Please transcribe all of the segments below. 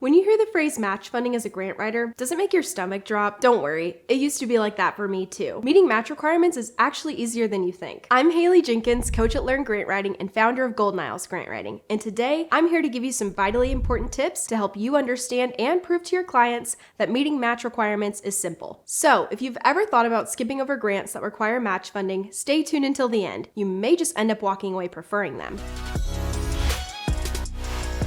When you hear the phrase match funding as a grant writer, does it make your stomach drop? Don't worry, it used to be like that for me too. Meeting match requirements is actually easier than you think. I'm Haleigh Jenkins, coach at Learn Grant Writing and founder of Golden Isles Grant Writing, and today I'm here to give you some vitally important tips to help you understand and prove to your clients that meeting match requirements is simple. So, if you've ever thought about skipping over grants that require match funding, stay tuned until the end. You may just end up walking away preferring them.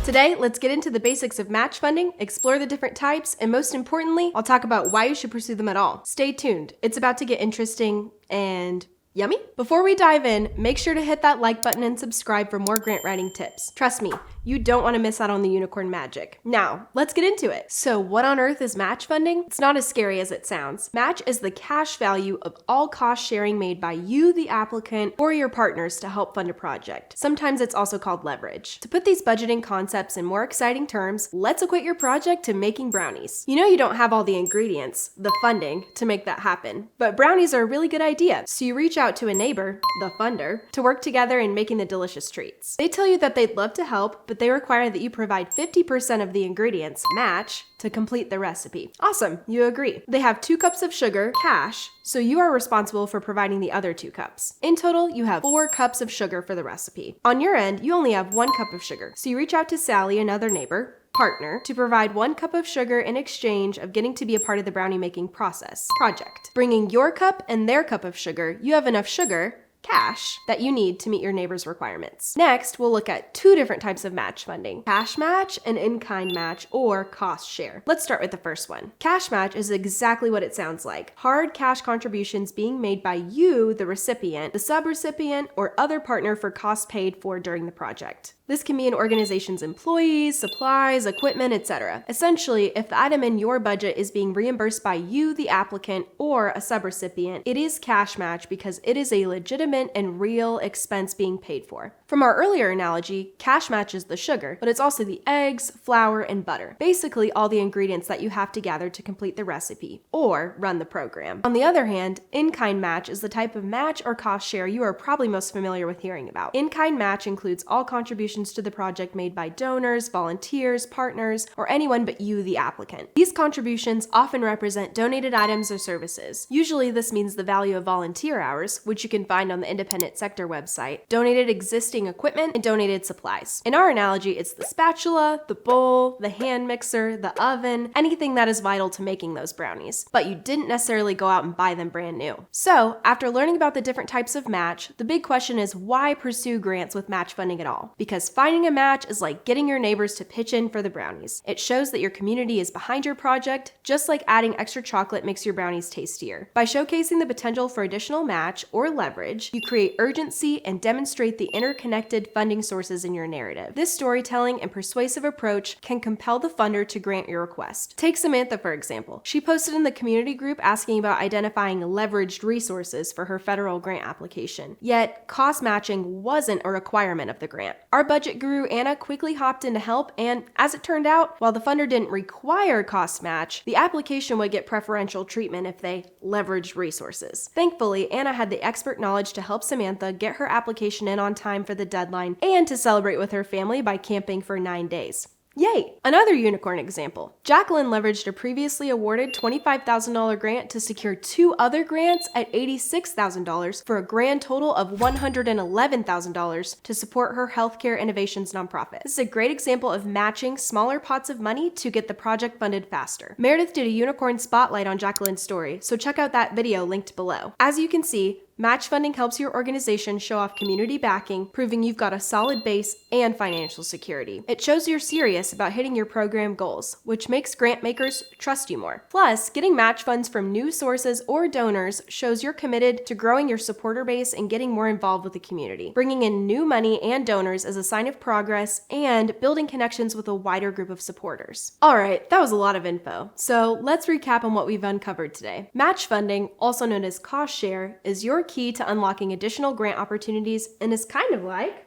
Today, let's get into the basics of match funding, explore the different types, and most importantly, I'll talk about why you should pursue them at all. Stay tuned. It's about to get interesting and yummy. Before we dive in, make sure to hit that like button and subscribe for more grant writing tips. Trust me, you don't want to miss out on the unicorn magic. Now, let's get into it. So what on earth is match funding? It's not as scary as it sounds. Match is the cash value of all cost sharing made by you, the applicant, or your partners to help fund a project. Sometimes it's also called leverage. To put these budgeting concepts in more exciting terms, let's equate your project to making brownies. You know you don't have all the ingredients, the funding, to make that happen. But brownies are a really good idea, so you reach out to a neighbor, the funder, to work together in making the delicious treats. They tell you that they'd love to help, but they require that you provide 50% of the ingredients, match, to complete the recipe. Awesome, you agree. They have 2 cups of sugar, cash, so you are responsible for providing the other 2 cups. In total, you have 4 cups of sugar for the recipe. On your end, you only have 1 cup of sugar, so you reach out to Sally, another neighbor, partner, to provide 1 cup of sugar in exchange of getting to be a part of the brownie making project. Bringing your cup and their cup of sugar, you have enough sugar, cash, that you need to meet your neighbor's requirements. Next, we'll look at 2 different types of match funding: cash match and in-kind match, or cost share. Let's start with the first one. Cash match is exactly what it sounds like. Hard cash contributions being made by you, the recipient, the subrecipient, or other partner for costs paid for during the project. This can be an organization's employees, supplies, equipment, etc. Essentially, if the item in your budget is being reimbursed by you, the applicant, or a subrecipient, it is cash match because it is a legitimate and real expense being paid for. From our earlier analogy, cash match is the sugar, but it's also the eggs, flour, and butter. Basically, all the ingredients that you have to gather to complete the recipe, or run the program. On the other hand, in-kind match is the type of match or cost share you are probably most familiar with hearing about. In-kind match includes all contributions to the project made by donors, volunteers, partners, or anyone but you, the applicant. These contributions often represent donated items or services. Usually this means the value of volunteer hours, which you can find on the independent sector website, donated existing equipment, and donated supplies. In our analogy, it's the spatula, the bowl, the hand mixer, the oven, anything that is vital to making those brownies. But you didn't necessarily go out and buy them brand new. So, after learning about the different types of match, the big question is why pursue grants with match funding at all? Because finding a match is like getting your neighbors to pitch in for the brownies. It shows that your community is behind your project, just like adding extra chocolate makes your brownies tastier. By showcasing the potential for additional match or leverage, you create urgency and demonstrate the interconnected funding sources in your narrative. This storytelling and persuasive approach can compel the funder to grant your request. Take Samantha, for example. She posted in the community group asking about identifying leveraged resources for her federal grant application. Yet, cost matching wasn't a requirement of the grant. Our budget guru Anna quickly hopped in to help, and as it turned out, while the funder didn't require cost match, the application would get preferential treatment if they leveraged resources. Thankfully, Anna had the expert knowledge to help Samantha get her application in on time for the deadline and to celebrate with her family by camping for 9 days. Yay! Another unicorn example. Jacqueline leveraged a previously awarded $25,000 grant to secure 2 other grants at $86,000 for a grand total of $111,000 to support her healthcare innovations nonprofit. This is a great example of matching smaller pots of money to get the project funded faster. Meredith did a unicorn spotlight on Jacqueline's story, so check out that video linked below. As you can see, match funding helps your organization show off community backing, proving you've got a solid base and financial security. It shows you're serious about hitting your program goals, which makes grant makers trust you more. Plus, getting match funds from new sources or donors shows you're committed to growing your supporter base and getting more involved with the community. Bringing in new money and donors is a sign of progress and building connections with a wider group of supporters. Alright, that was a lot of info. So let's recap on what we've uncovered today. Match funding, also known as cost share, is your key to unlocking additional grant opportunities and is kind of like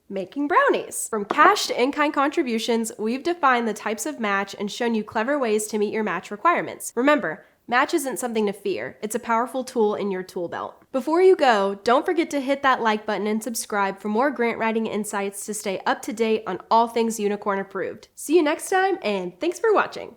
making brownies. From cash to in-kind contributions, we've defined the types of match and shown you clever ways to meet your match requirements. Remember, Match isn't something to fear. It's a powerful tool in your tool belt. Before you go, don't forget to hit that like button and subscribe for more grant writing insights to stay up to date on all things unicorn approved. See you next time, and thanks for watching.